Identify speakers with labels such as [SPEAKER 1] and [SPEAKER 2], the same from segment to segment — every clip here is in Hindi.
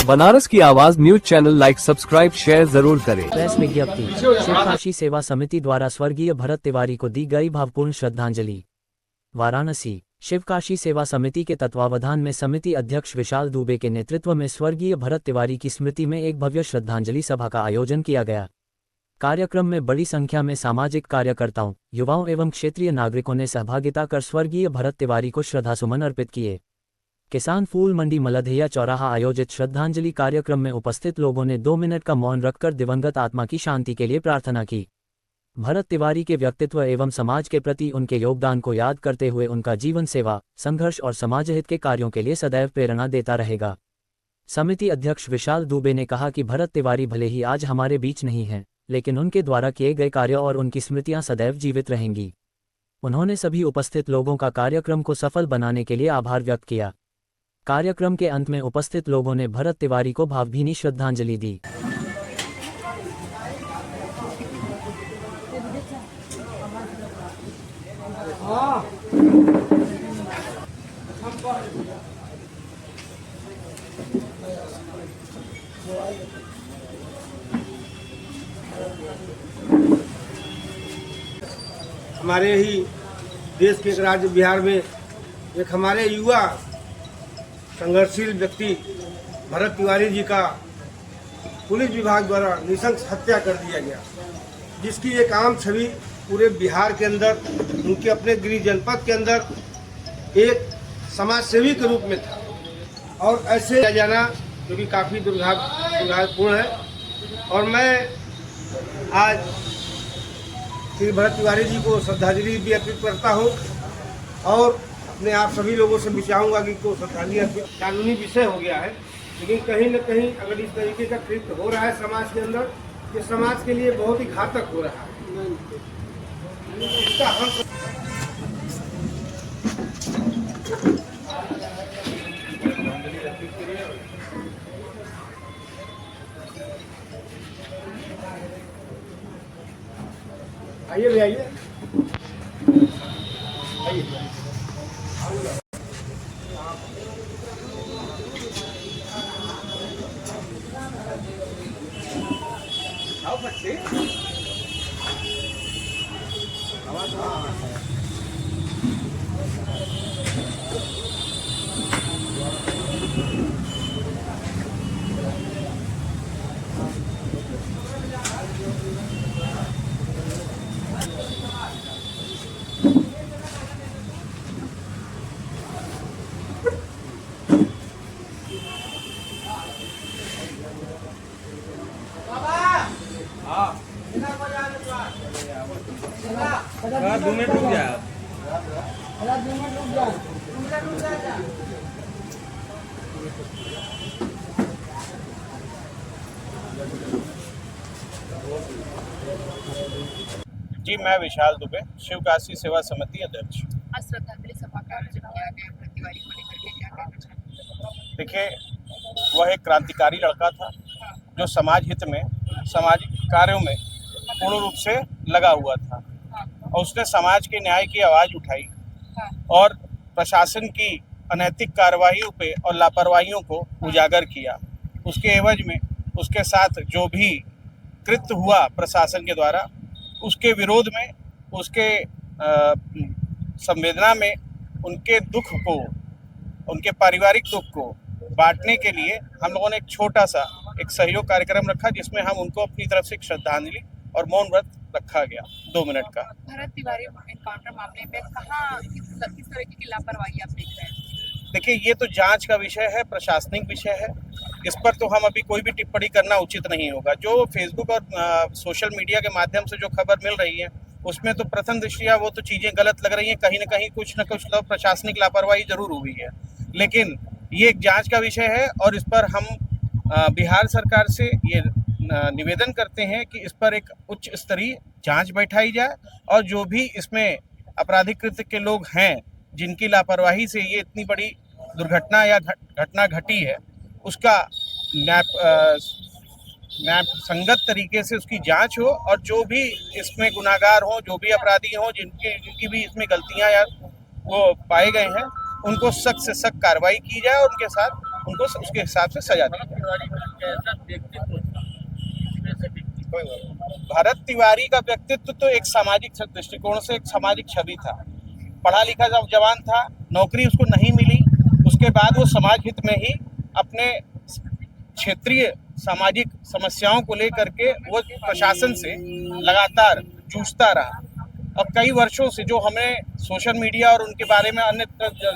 [SPEAKER 1] बनारस की आवाज news channel like subscribe share जरूर करें।
[SPEAKER 2] प्रेस विज्ञप्ति। शिवकाशी सेवा समिति द्वारा स्वर्गीय भरत तिवारी को दी गई भावपूर्ण श्रद्धांजलि। वाराणसी। शिवकाशी सेवा समिति के तत्वावधान में समिति अध्यक्ष विशाल दुबे के नेतृत्व में स्वर्गीय भरत तिवारी की स्मृति में एक भव्य श्रद्धांजलि सभा का आयोजन किया गया। कार्यक्रम में बड़ी संख्या में सामाजिक कार्यकर्ताओं, युवाओं एवं क्षेत्रीय नागरिकों ने सहभागिता कर स्वर्गीय भरत तिवारी को श्रद्धासुमन अर्पित किए। किसान फूल मंडी मलधिया चौराहा आयोजित श्रद्धांजलि कार्यक्रम में उपस्थित लोगों ने 2 मिनट का मौन रखकर दिवंगत आत्मा की शांति के लिए प्रार्थना की। भरत तिवारी के व्यक्तित्व एवं समाज के प्रति उनके योगदान को याद करते हुए उनका जीवन सेवा, संघर्ष और समाजहित के कार्यों के लिए सदैव प्रेरणा देता रहेगा। समिति अध्यक्ष विशाल दुबे ने कहा कि भरत तिवारी भले ही आज हमारे बीच नहीं हैं, लेकिन उनके द्वारा किए गए कार्य और उनकी स्मृतियां सदैव जीवित रहेंगी। उन्होंने सभी उपस्थित लोगों का कार्यक्रम को सफल बनाने के लिए आभार व्यक्त किया। कार्यक्रम के अंत में उपस्थित लोगों ने भरत तिवारी को भावभीनी श्रद्धांजलि दी।
[SPEAKER 3] हमारे ही देश के एक राज्य बिहार में एक हमारे युवा संघर्षशील व्यक्ति भरत तिवारी जी का पुलिस विभाग द्वारा नृशंस हत्या कर दिया गया, जिसकी एक आम छवि पूरे बिहार के अंदर, उनके अपने गृह जनपद के अंदर एक समाज सेवी के रूप में था। और ऐसे जाना जो कि काफ़ी दुर्भाग्यपूर्ण है। और मैं आज श्री भरत तिवारी जी को श्रद्धांजलि भी अर्पित करता हूँ और अपने आप सभी लोगों से भी चाहूँगा कि को श्रद्धांजलि अर्पित कानूनी विषय हो गया है, लेकिन कहीं न कहीं अगर इस तरीके का कृत्य हो रहा है समाज के अंदर, ये समाज के लिए बहुत ही घातक हो रहा है। इसका हम आइए ले आइए आइए। आओ बच्चे, दो मिनट रुक जाओ।
[SPEAKER 4] जी, मैं विशाल दुबे, शिवकाशी सेवा समिति अध्यक्ष।
[SPEAKER 5] आज श्रद्धांजलि सभा का आयोजन किया गया भरत तिवारी को लेकर के, क्या कहना चाहते हैं?
[SPEAKER 4] देखिए, वह एक क्रांतिकारी लड़का था जो समाज हित में, सामाजिक कार्यों में पूर्ण रूप से लगा हुआ था और उसने समाज के न्याय की आवाज़ उठाई और प्रशासन की अनैतिक कार्रवाइयों पे और लापरवाहियों को उजागर किया। उसके एवज में उसके साथ जो भी कृत्य हुआ प्रशासन के द्वारा, उसके विरोध में, उसके संवेदना में, उनके दुख को, उनके पारिवारिक दुख को बांटने के लिए हम लोगों ने एक छोटा सा एक सहयोग कार्यक्रम रखा, जिसमें हम उनको अपनी तरफ से एक श्रद्धांजलि और मौन व्रत रखा गया 2 मिनट का।
[SPEAKER 5] भरत तिवारी एनकाउंटर मामले में कहाँ किस तरीके की लापरवाही आप देख रहे हैं?
[SPEAKER 4] देखिए, ये तो जांच का विषय है, प्रशासनिक विषय है। इस पर तो हम अभी कोई भी टिप्पणी करना उचित नहीं होगा। जो फेसबुक और सोशल मीडिया के माध्यम से जो खबर मिल रही है, उसमें तो प्रथम दृष्टया वो तो चीज़ें गलत लग रही हैं। कहीं ना कहीं कुछ न कुछ तो प्रशासनिक लापरवाही जरूर हुई है, लेकिन ये एक जांच का विषय है और इस पर हम बिहार सरकार से ये निवेदन करते हैं कि इस पर एक उच्च स्तरीय जांच बैठाई जाए और जो भी इसमें आपराधिक कृत्य के लोग हैं, जिनकी लापरवाही से ये इतनी बड़ी दुर्घटना या घटना घटी है, उसका न्याय संगत तरीके से उसकी जांच हो और जो भी इसमें गुनाहगार हों, जो भी अपराधी हों, जिनकी भी इसमें गलतियां या वो पाए गए हैं, उनको सख्त से सख्त कार्रवाई की जाए और उनके साथ उनको उसके हिसाब से सजा दी भरत तिवारी का व्यक्तित्व तो एक सामाजिक दृष्टिकोण से एक सामाजिक छवि था। पढ़ा लिखा जब जवान था, नौकरी उसको नहीं मिली, उसके बाद वो समाज हित में ही अपने क्षेत्रीय सामाजिक समस्याओं को लेकर के वो प्रशासन से लगातार जूझता रहा। अब कई वर्षों से जो हमें सोशल मीडिया और उनके बारे में अन्य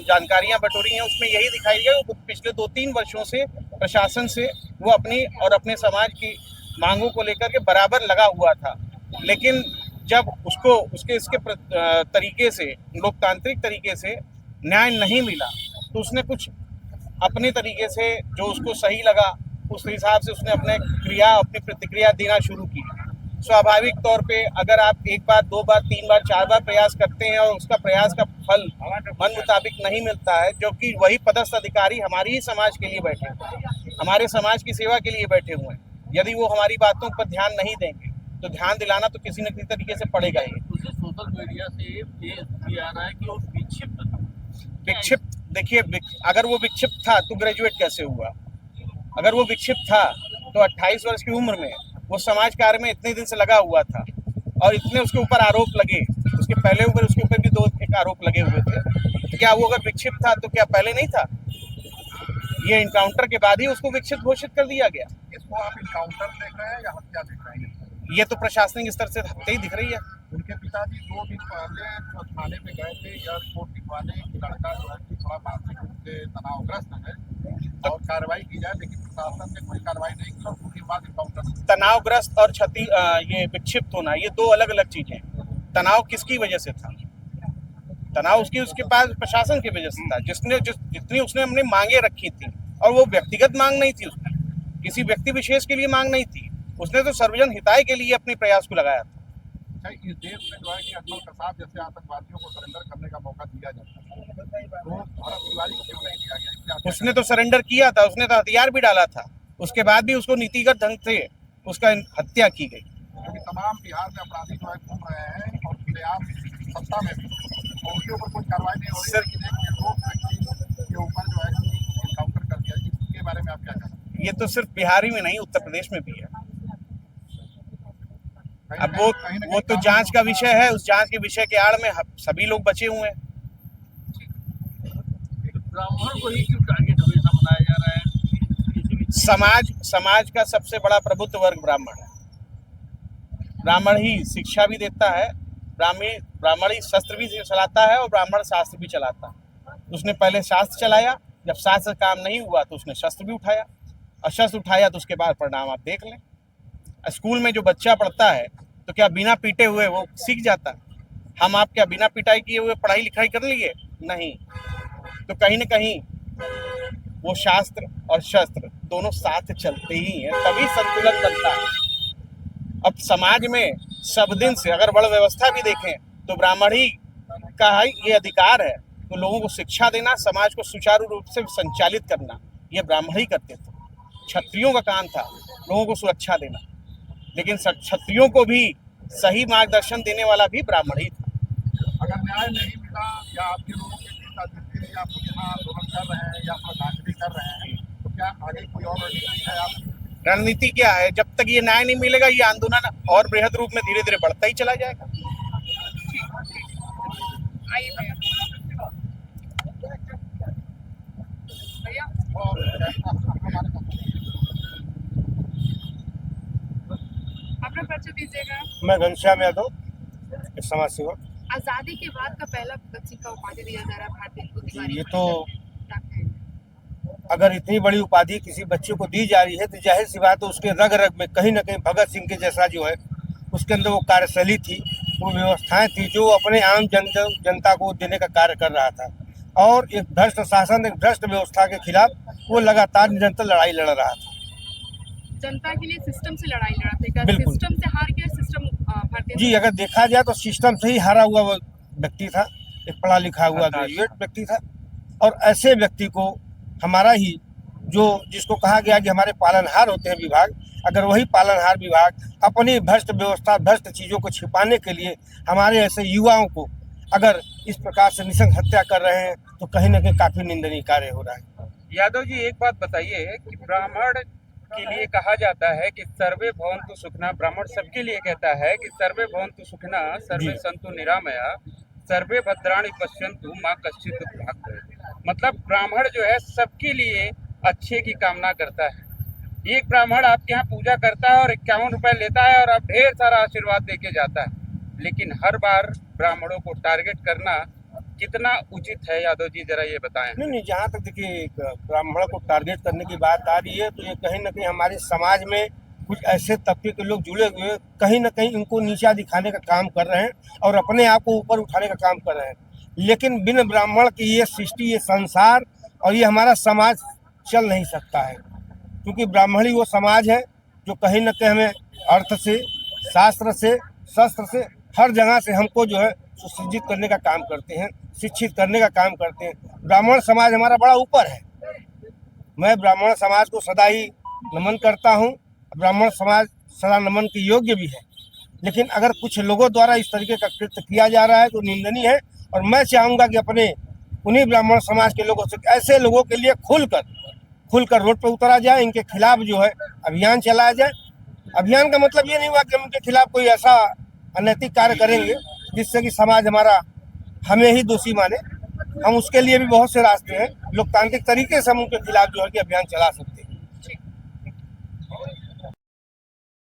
[SPEAKER 4] जानकारियां बटोरी हैं, उसमें यही दिखाई दिया कि पिछले 2-3 वर्षों से प्रशासन से वो अपनी और अपने समाज की मांगों को लेकर के बराबर लगा हुआ था। लेकिन जब उसको इसके तरीके से, लोकतांत्रिक तरीके से न्याय नहीं मिला, तो उसने कुछ अपने तरीके से जो उसको सही लगा उस हिसाब से उसने अपनी प्रतिक्रिया देना शुरू की। स्वाभाविक तौर पे अगर आप 1 बार, 2 बार, 3 बार, 4 बार प्रयास करते हैं और उसका प्रयास का फल मन मुताबिक नहीं मिलता है, जबकि वही पदस्थ अधिकारी हमारी ही समाज के लिए बैठे हैं, हमारे समाज की सेवा के लिए बैठे हुए हैं, यदि वो हमारी बातों पर ध्यान नहीं देंगे तो ध्यान दिलाना तो किसी न किसी तरीके से पड़ेगा ही।
[SPEAKER 6] सोशल मीडिया से ये भी आ रहा है कि वो
[SPEAKER 4] विक्षिप्त देखिए, अगर वो विक्षिप्त था तो ग्रेजुएट कैसे हुआ? अगर वो विक्षिप्त था तो 28 वर्ष की उम्र में वो समाज कार्य में इतने दिन से लगा हुआ था और इतने उसके ऊपर आरोप लगे, उसके पहले उसके ऊपर भी 2 आरोप लगे हुए थे, तो क्या वो अगर विक्षिप्त था तो क्या पहले नहीं था? ये इनकाउंटर के बाद ही उसको विक्षिप्त घोषित कर दिया गया।
[SPEAKER 7] इसको आप इनकाउंटर देख रहे हैं या हत्या देख रहे हैं?
[SPEAKER 4] ये तो प्रशासनिक स्तर से हत्या ही दिख रही है।
[SPEAKER 7] उनके पिताजी 2 दिन पहले थाने में गए थे यह रिपोर्ट लिखवाने कि लड़का जो है कि थोड़ा मानसिक रूप से तनावग्रस्त है और कार्रवाई की जाए, लेकिन प्रशासन ने कोई कार्रवाई नहीं की और उसके बाद इनकाउंटर।
[SPEAKER 4] तनावग्रस्त और ये विक्षिप्त होना, ये 2 अलग अलग चीजें हैं। तनाव किसकी वजह से था? तनाव उसके पास प्रशासन की वजह से था, जितनी उसने अपनी मांगे रखी थी, और वो व्यक्तिगत मांग नहीं थी, उसकी किसी व्यक्ति विशेष के लिए मांग नहीं थी, उसने तो सर्वजन हिताय के लिए अपने प्रयास को लगाया था।
[SPEAKER 7] इस देश में जो है कि अजमल कसाब जैसे आतंकवादियों को सरेंडर करने का मौका दिया जाता है, तो भरत तिवारी को क्यों नहीं दिया गया?
[SPEAKER 4] उसने तो सरेंडर किया था, उसने तो हथियार भी डाला था, उसके बाद भी उसको नीतिगत ढंग से उसका हत्या की गई।
[SPEAKER 7] क्योंकि तमाम बिहार में अपराधी जो है घूम रहे हैं और खुलेआम सत्ता में भी, और उनके ऊपर कोई कार्रवाई नहीं हो रही है, लेकिन एक निर्दोष व्यक्ति के ऊपर जो है इनकाउंटर कर दिया। इसके बारे में आप क्या कहते हैं?
[SPEAKER 4] ये तो सिर्फ बिहार ही में नहीं, उत्तर प्रदेश में भी है। अब वो तो जांच का विषय है, उस जांच के विषय के आड़ में सभी लोग बचे हुए हैं।
[SPEAKER 6] ब्राह्मण को ही क्यों टारगेट हमेशा बनाया जा रहा है?
[SPEAKER 4] समाज का सबसे बड़ा प्रबुद्ध वर्ग ब्राह्मण है। ब्राह्मण ही शिक्षा भी देता है, ब्राह्मण ही शस्त्र भी चलाता है और ब्राह्मण शास्त्र भी चलाता है। उसने पहले शास्त्र चलाया, जब शास्त्र काम नहीं हुआ तो उसने शस्त्र भी उठाया, और शस्त्र उठाया तो उसके बाद परिणाम आप देख लें। स्कूल में जो बच्चा पढ़ता है तो क्या बिना पीटे हुए वो सीख जाता? हम आप क्या बिना पिटाई किए हुए पढ़ाई लिखाई कर लिए? नहीं। तो कहीं न कहीं वो शास्त्र और शस्त्र दोनों साथ चलते ही हैं, तभी संतुलन बनता है। अब समाज में सब दिन से अगर बड़ व्यवस्था भी देखें तो ब्राह्मण ही का ये अधिकार है, तो लोगों को शिक्षा देना, समाज को सुचारू रूप से संचालित करना, ये ब्राह्मण ही करते थे। क्षत्रियों का काम था लोगों को सुरक्षा देना, लेकिन क्षत्रियों को भी सही मार्गदर्शन देने वाला भी ब्राह्मण ही था।
[SPEAKER 7] अगर न्याय नहीं मिला या आपके लोगों के नेता जितने या यहाँ आंदोलन कर रहे हैं या प्रदर्शन कर रहे हैं, तो क्या आगे कोई और रणनीति है आपकी?
[SPEAKER 4] रणनीति क्या है? जब तक ये न्याय नहीं मिलेगा ये आंदोलन और बृहद रूप में धीरे धीरे बढ़ता ही चला जाएगा।
[SPEAKER 5] आइए भैया। भैया अपना परिचय दीजिएगा।
[SPEAKER 3] मैं घनश्याम यादव, एक समाज सेवक।
[SPEAKER 5] आजादी के बाद का पहला भगत सिंह का उपाधि दिया जा रहा है भारतीय तिवारी।
[SPEAKER 3] ये तो अगर इतनी बड़ी उपाधि किसी बच्चे को दी जा रही है तो जाहिर सी बात है उसके रग रग में कहीं ना कहीं भगत सिंह के जैसा जो है उसके अंदर वो कार्यशैली थी, वो व्यवस्थाएं थी जो अपने आम जनता को देने का कार्य कर रहा था। और एक भ्रष्ट शासन, एक भ्रष्ट व्यवस्था के खिलाफ वो लगातार निरंतर लड़ाई लड़ रहा था।
[SPEAKER 5] जनता के लिए सिस्टम से लड़ाई लड़ा था।
[SPEAKER 3] बिल्कुल।
[SPEAKER 5] सिस्टम से हार गया सिस्टम भारतीय
[SPEAKER 3] जी, अगर देखा जाए तो सिस्टम से ही हारा हुआ वो व्यक्ति था, एक पढ़ा लिखा हुआ ग्रेजुएट व्यक्ति था। और ऐसे व्यक्ति को हमारा ही जिसको कहा गया कि हमारे पालनहार होते हैं विभाग, अगर वही पालनहार विभाग अपनी भ्रष्ट व्यवस्था, भ्रष्ट चीज़ों को छिपाने के लिए हमारे ऐसे युवाओं को अगर इस प्रकार से निशंक हत्या कर रहे हैं तो कहीं ना कहीं काफ़ी निंदनीय कार्य हो रहा है।
[SPEAKER 8] यादव जी एक बात बताइए कि ब्राह्मण के लिए कहा जाता है कि सर्वे भवन्तु सुखिनः, ब्राह्मण सबके लिए कहता है कि सर्वे भवन्तु सुखिनः, सर्वे सन्तु निरामया, सर्वे भद्राणि पश्यन्तु माँ कश्चित् दुःखभाग् भवेत्। मतलब ब्राह्मण जो है सबके लिए अच्छे की कामना करता है। एक ब्राह्मण आपके यहाँ पूजा करता है और 51 रुपए लेता है और आप ढेर सारा आशीर्वाद देके जाता है, लेकिन हर बार ब्राह्मणों को टारगेट करना कितना उचित है? यादव जी जरा ये बताएं।
[SPEAKER 3] नहीं, जहाँ तक देखिए एक ब्राह्मण को टारगेट करने की बात आ रही है, तो ये कहीं ना कहीं हमारे समाज में कुछ ऐसे तबके के लोग जुड़े हुए कहीं ना कहीं इनको नीचा दिखाने का काम कर रहे हैं और अपने आप को ऊपर उठाने का काम कर रहे हैं। लेकिन बिन ब्राह्मण की ये सृष्टि, ये संसार और ये हमारा समाज चल नहीं सकता है, क्योंकि ब्राह्मण ही वो समाज है जो कहीं ना कहीं हमें अर्थ से, शास्त्र से, शस्त्र से, हर जगह से हमको जो है सुसज्जित करने का काम करते हैं, शिक्षित करने का काम करते हैं। ब्राह्मण समाज हमारा बड़ा ऊपर है। मैं ब्राह्मण समाज को सदा ही नमन करता हूँ। ब्राह्मण समाज सदा नमन के योग्य भी है, लेकिन अगर कुछ लोगों द्वारा इस तरीके का कृत्य किया जा रहा है तो निंदनीय है। और मैं चाहूँगा कि अपने उन्हीं ब्राह्मण समाज के लोगों से, ऐसे लोगों के लिए खुलकर रोड पर उतरा जाए, इनके खिलाफ जो है अभियान चलाया जाए। अभियान का मतलब ये नहीं हुआ कि हम उनके खिलाफ कोई ऐसा अनैतिक कार्य करेंगे जिससे कि समाज हमारा हमें ही दोषी माने। हम उसके लिए भी बहुत से रास्ते हैं, लोकतांत्रिक तरीके से हम उनके खिलाफ जो है कि अभियान चला सकते हैं।